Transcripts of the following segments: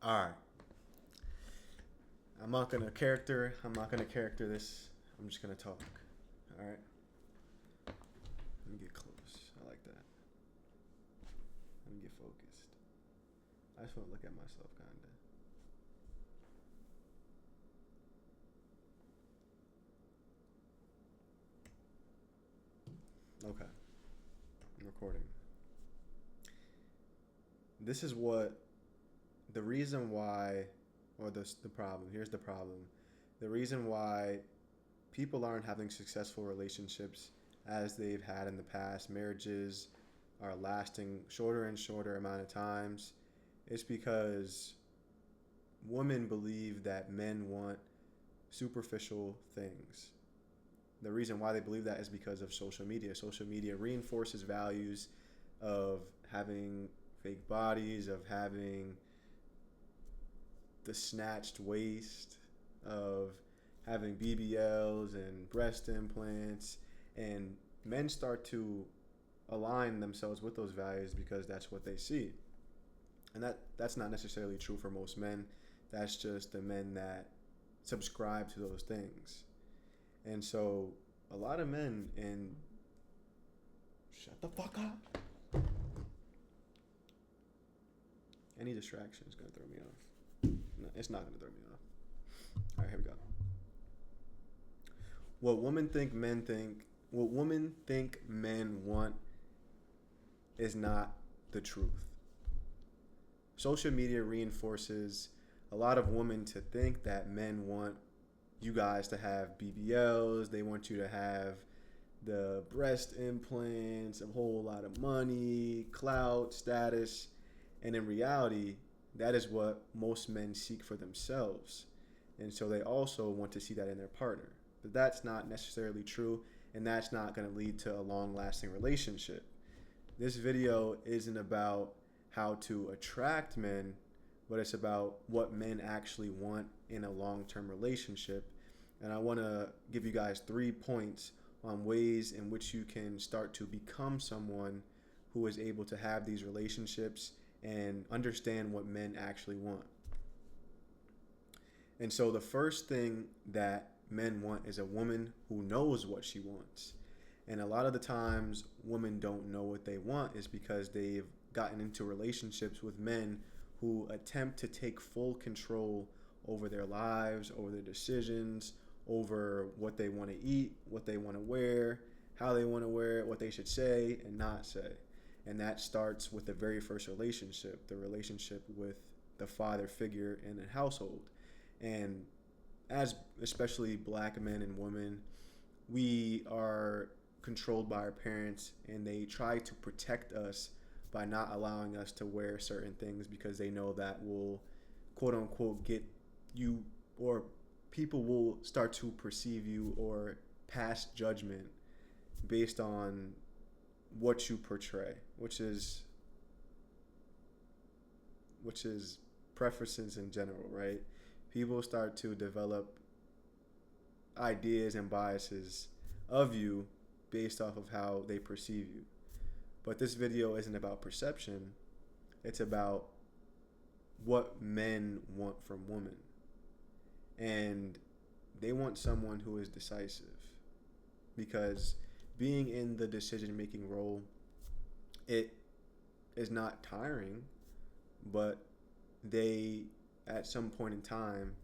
All right. I'm not gonna character this. I'm just gonna talk. All right. Let me get close. I like that. Let me get focused. I just want to look at myself, kinda. Okay. I'm recording. This is what the reason why, or the problem. Here's the problem. The reason why people aren't having successful relationships as they've had in the past. Marriages are lasting shorter and shorter amount of times. It's because women believe that men want superficial things. The reason why they believe that is because of social media. Social media reinforces values of having fake bodies, of having the snatched waist, of having BBLs and breast implants, and men start to align themselves with those values because that's what they see. And that's not necessarily true for most men. That's just the men that subscribe to those things. And so a lot of men, and shut the fuck up. Any distraction is gonna throw me off. No, it's not gonna throw me off. All right, here we go. What women think men think, what women think men want is not the truth. Social media reinforces a lot of women to think that men want you guys to have BBLs, they want you to have the breast implants, a whole lot of money, clout, status, and in reality, that is what most men seek for themselves. And so they also want to see that in their partner. But that's not necessarily true, and that's not going to lead to a long lasting relationship. This video isn't about how to attract men, but it's about what men actually want in a long term relationship. And I want to give you guys 3 points on ways in which you can start to become someone who is able to have these relationships and understand what men actually want. And so the first thing that men want is a woman who knows what she wants. And a lot of the times women don't know what they want is because they've gotten into relationships with men who attempt to take full control over their lives, over their decisions, over what they want to eat, what they want to wear, how they want to wear it, what they should say and not say. And that starts with the very first relationship, the relationship with the father figure in a household. And as especially black men and women, we are controlled by our parents, and they try to protect us by not allowing us to wear certain things because they know that will quote unquote get you, or people will start to perceive you or pass judgment based on what you portray, which is preferences in general, right? People start to develop ideas and biases of you based off of how they perceive you. But this video isn't about perception. It's about what men want from women. And they want someone who is decisive. Because being in the decision-making role, it is not tiring, but they, at some point in time,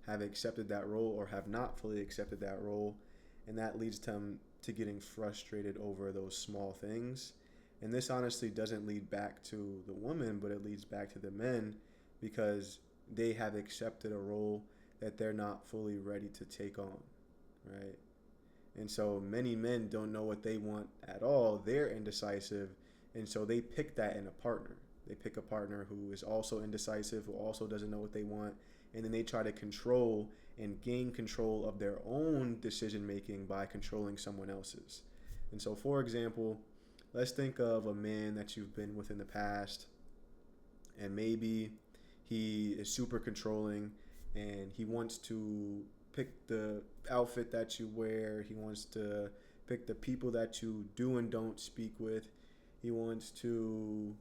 have accepted that role or have not fully accepted that role, and that leads them to getting frustrated over those small things. And this honestly doesn't lead back to the woman, but it leads back to the men because they have accepted a role that they're not fully ready to take on, right? And so many men don't know what they want at all. They're indecisive, and so they pick that in a partner. They pick a partner who is also indecisive, who also doesn't know what they want, and then they try to control and gain control of their own decision making by controlling someone else's. And so, for example, let's think of a man that you've been with in the past, and maybe he is super controlling and he wants to pick the outfit that you wear. He wants to pick the people that you do and don't speak with. He wants to,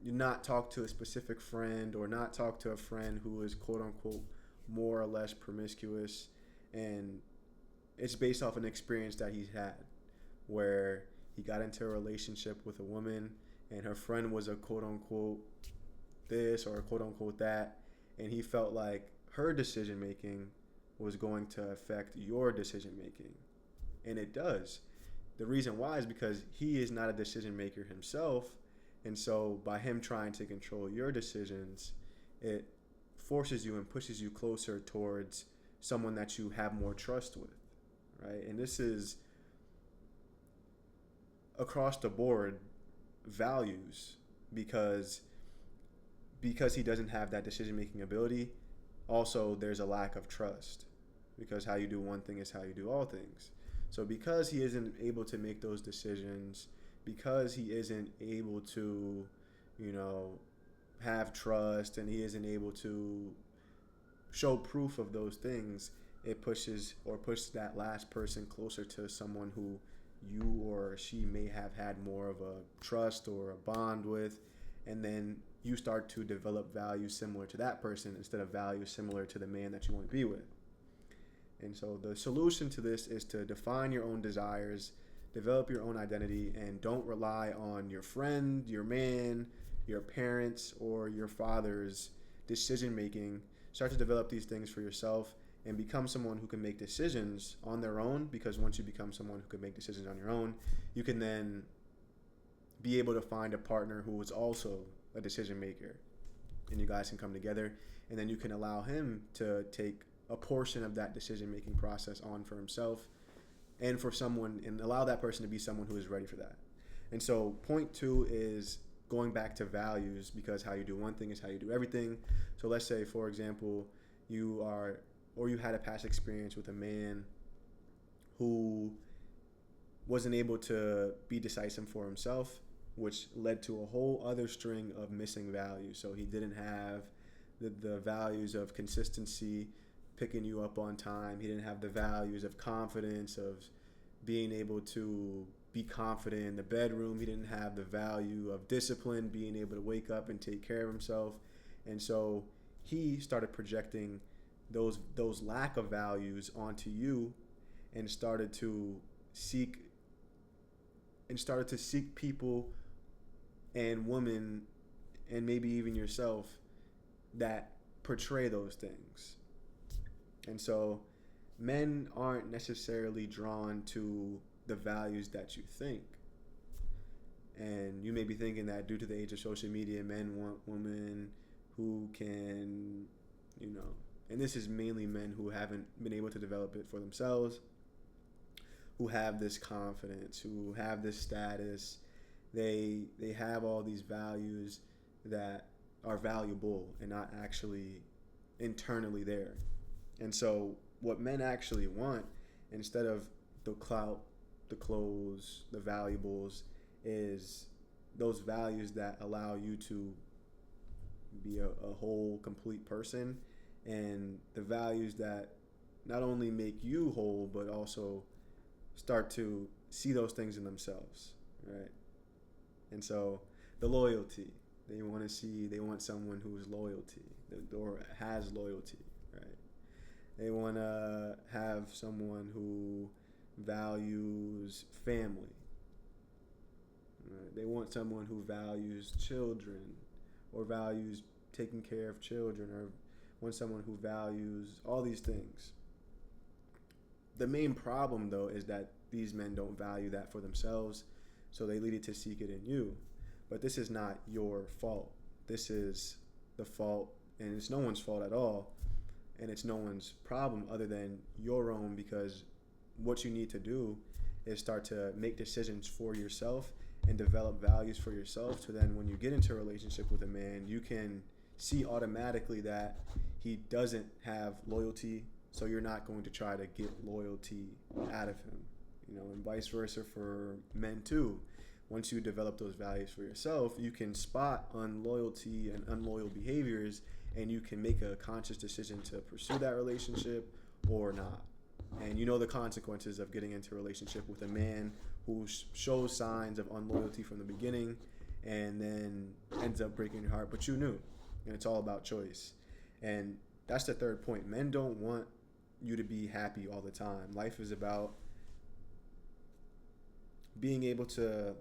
you not talk to a specific friend or not talk to a friend who is quote unquote more or less promiscuous, and it's based off an experience that he's had where he got into a relationship with a woman and her friend was a quote unquote this or a quote unquote that, and he felt like her decision making was going to affect your decision making, and it does. The reason why is because he is not a decision maker himself, and so by him trying to control your decisions, it forces you and pushes you closer towards someone that you have more trust with, right? And this is across the board values, because he doesn't have that decision making ability. Also, there's a lack of trust, because how you do one thing is how you do all things. So because he isn't able to make those decisions, because he isn't able to, have trust, and he isn't able to show proof of those things, it pushes that last person closer to someone who you or she may have had more of a trust or a bond with, and then you start to develop values similar to that person instead of values similar to the man that you want to be with. And so the solution to this is to define your own desires, develop your own identity, and don't rely on your friend, your man, your parents, or your father's decision making. Start to develop these things for yourself and become someone who can make decisions on their own, because once you become someone who can make decisions on your own, you can then be able to find a partner who is also a decision maker, and you guys can come together, and then you can allow him to take a portion of that decision making process on for himself and for someone, and allow that person to be someone who is ready for that. And so point 2 is going back to values, because how you do one thing is how you do everything. So let's say, for example, you had a past experience with a man who wasn't able to be decisive for himself, which led to a whole other string of missing values. So he didn't have the values of consistency, picking you up on time. He didn't have the values of confidence, of being able to be confident in the bedroom. He didn't have the value of discipline, being able to wake up and take care of himself. And so he started projecting those lack of values onto you, and started to seek people and women, and maybe even yourself, that portray those things. And so men aren't necessarily drawn to the values that you think. And you may be thinking that due to the age of social media, men want women who can, and this is mainly men who haven't been able to develop it for themselves, who have this confidence, who have this status. They have all these values that are valuable and not actually internally there. And so what men actually want, instead of the clout, the clothes, the valuables, is those values that allow you to be a whole, complete person, and the values that not only make you whole, but also start to see those things in themselves, right? And so the loyalty, they want someone who is loyalty, or has loyalty, right? They want to have someone who values family. Right? They want someone who values children, or values taking care of children, or want someone who values all these things. The main problem, though, is that these men don't value that for themselves, so they lead it to seek it in you. But this is not your fault. This is the fault, and it's no one's fault at all, and it's no one's problem other than your own, because what you need to do is start to make decisions for yourself and develop values for yourself, so then when you get into a relationship with a man, you can see automatically that he doesn't have loyalty, so you're not going to try to get loyalty out of him, and vice versa for men too. Once you develop those values for yourself, you can spot unloyalty and unloyal behaviors, and you can make a conscious decision to pursue that relationship or not. And the consequences of getting into a relationship with a man who shows signs of unloyalty from the beginning, and then ends up breaking your heart, but you knew. And it's all about choice. And that's the third point. Men don't want you to be happy all the time. Life is about being able to